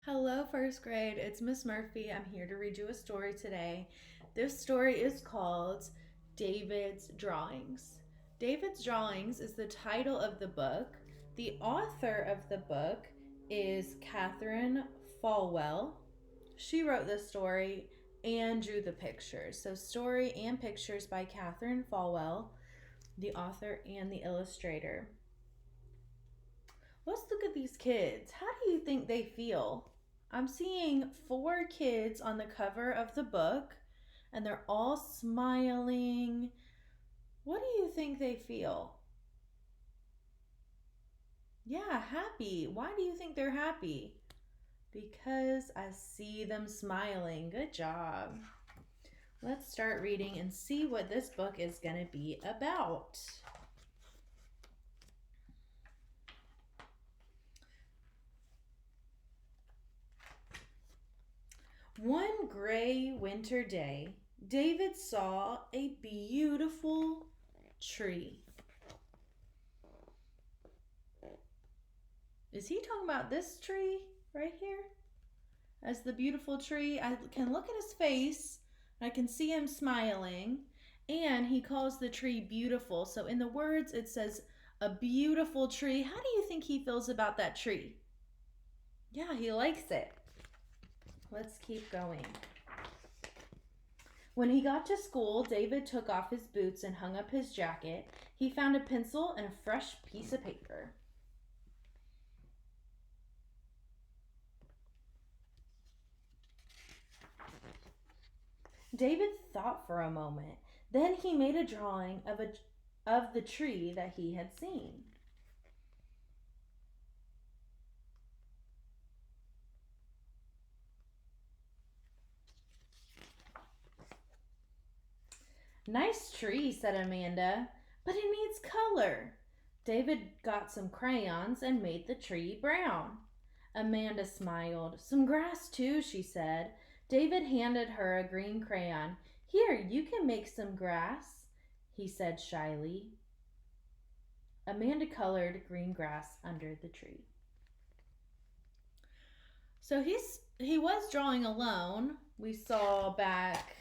Hello, first grade. It's Miss Murphy. I'm here to read you a story today. This story is called David's Drawings. David's Drawings is the title of the book. The author of the book is Catherine Falwell. She wrote the story and drew the pictures. So, story and pictures by Catherine Falwell, the author and the illustrator. Let's look at these kids. How do you think they feel? I'm seeing four kids on the cover of the book, and they're all smiling. What do you think they feel? Yeah, happy. Why do you think they're happy? Because I see them smiling. Good job. Let's start reading and see what this book is going to be about. One gray winter day, David saw a beautiful tree. Is he talking about this tree right here? As the beautiful tree, I can look at his face. I can see him smiling. And he calls the tree beautiful. So in the words, it says a beautiful tree. How do you think he feels about that tree? Yeah, he likes it. Let's keep going. When he got to school, David took off his boots and hung up his jacket. He found a pencil and a fresh piece of paper. David thought for a moment. Then he made a drawing of the tree that he had seen. Nice tree, said Amanda, but it needs color. David got some crayons and made the tree brown. Amanda smiled. Some grass, too, she said. David handed her a green crayon. Here, you can make some grass, he said shyly. Amanda colored green grass under the tree. So he was drawing alone. We saw back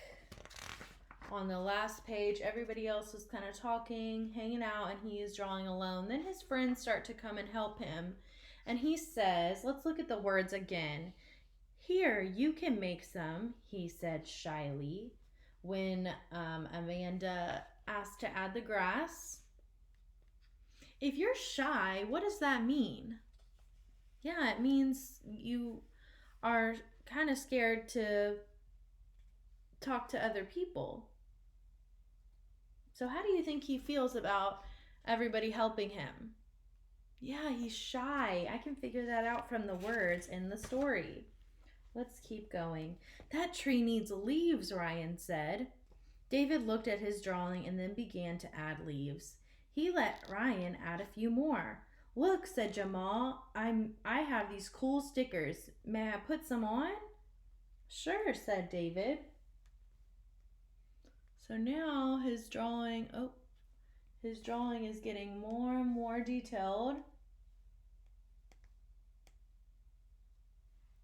on the last page, everybody else was kind of talking, hanging out, and he is drawing alone. Then his friends start to come and help him. And he says, let's look at the words again. Here, you can make some, he said shyly when Amanda asked to add the grass. If you're shy, what does that mean? Yeah, it means you are kind of scared to talk to other people. So how do you think he feels about everybody helping him? Yeah, he's shy. I can figure that out from the words in the story. Let's keep going. That tree needs leaves, Ryan said. David looked at his drawing and then began to add leaves. He let Ryan add a few more. Look, said Jamal, I have these cool stickers. May I put some on? Sure, said David. So now his drawing is getting more and more detailed.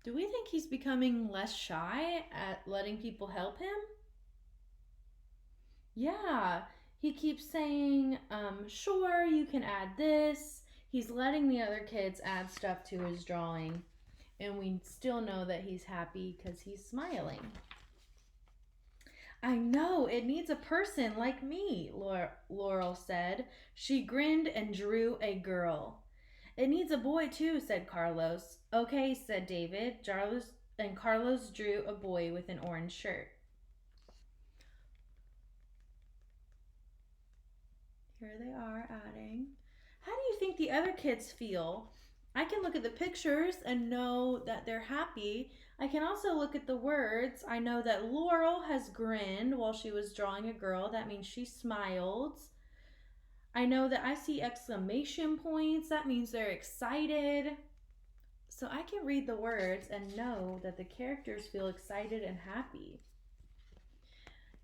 Do we think he's becoming less shy at letting people help him? Yeah, he keeps saying, sure, you can add this. He's letting the other kids add stuff to his drawing. And we still know that he's happy because he's smiling. I know, it needs a person like me, Laurel said. She grinned and drew a girl. It needs a boy too, said Carlos. Okay, said David. Carlos drew a boy with an orange shirt. Here they are adding. How do you think the other kids feel? I can look at the pictures and know that they're happy. I can also look at the words. I know that Laurel has grinned while she was drawing a girl. That means she smiled. I know that I see exclamation points. That means they're excited. So I can read the words and know that the characters feel excited and happy.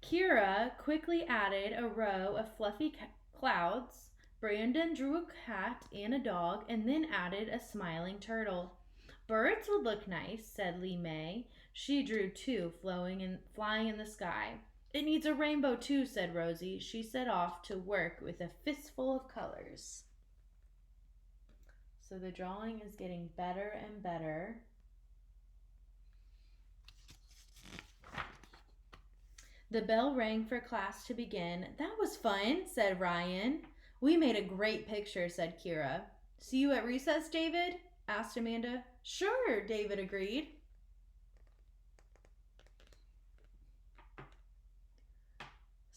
Kira quickly added a row of fluffy clouds. Brandon drew a cat and a dog and then added a smiling turtle. Birds would look nice, said Lee May. She drew two flying in the sky. It needs a rainbow too, said Rosie. She set off to work with a fistful of colors. So the drawing is getting better and better. The bell rang for class to begin. That was fun, said Ryan. We made a great picture, said Kira. See you at recess, David? Asked Amanda. Sure, David agreed.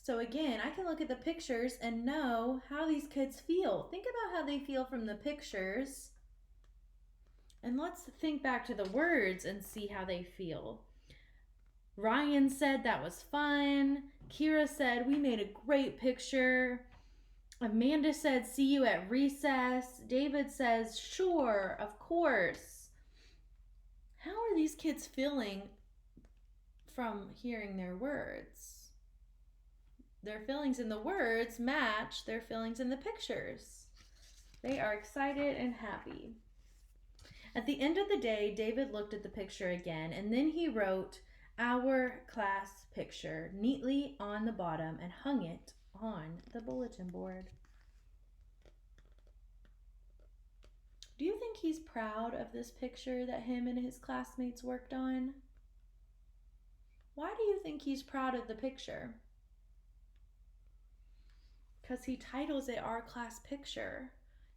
So again, I can look at the pictures and know how these kids feel. Think about how they feel from the pictures. And let's think back to the words and see how they feel. Ryan said that was fun. Kira said we made a great picture. Amanda said see you at recess. David says sure, of course. How are these kids feeling from hearing their words? Their feelings in the words match their feelings in the pictures. They are excited and happy. At the end of the day, David looked at the picture again, and then he wrote our class picture neatly on the bottom and hung it on the bulletin board. Do you think he's proud of this picture that him and his classmates worked on? Why do you think he's proud of the picture? Because he titles it our class picture.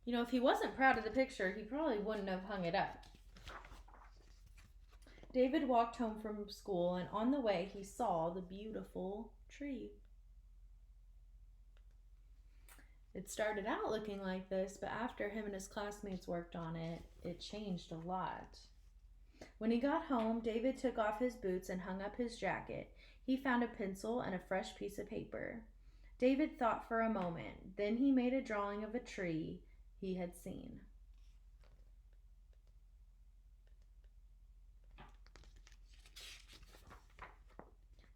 You know, if he wasn't proud of the picture, he probably wouldn't have hung it up. David walked home from school, and on the way he saw the beautiful tree. It started out looking like this, but after him and his classmates worked on it, it changed a lot. When he got home, David took off his boots and hung up his jacket. He found a pencil and a fresh piece of paper. David thought for a moment. Then he made a drawing of a tree he had seen.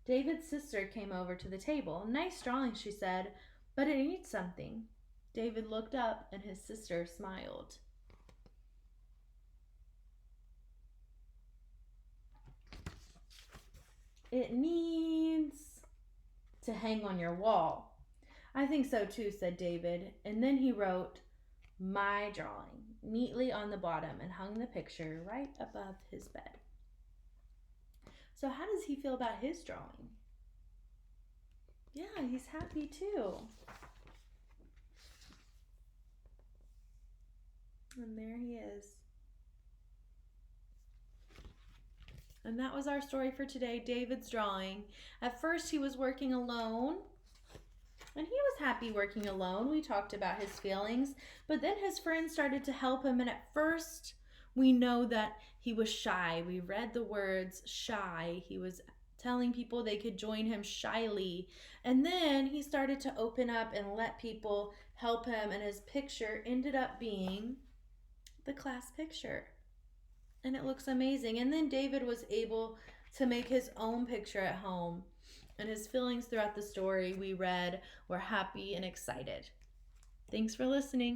David's sister came over to the table. Nice drawing, she said, but it needs something. David looked up and his sister smiled. It needs to hang on your wall. I think so too, said David. And then he wrote, my drawing, neatly on the bottom and hung the picture right above his bed. So how does he feel about his drawing? Yeah, he's happy too. And there he is. And that was our story for today, David's drawing. At first he was working alone. And he was happy working alone. We talked about his feelings. But then his friends started to help him. And at first we know that he was shy. We read the words shy. He was telling people they could join him shyly. And then he started to open up and let people help him. And his picture ended up being the class picture. And it looks amazing. And then David was able to make his own picture at home. And his feelings throughout the story we read were happy and excited. Thanks for listening.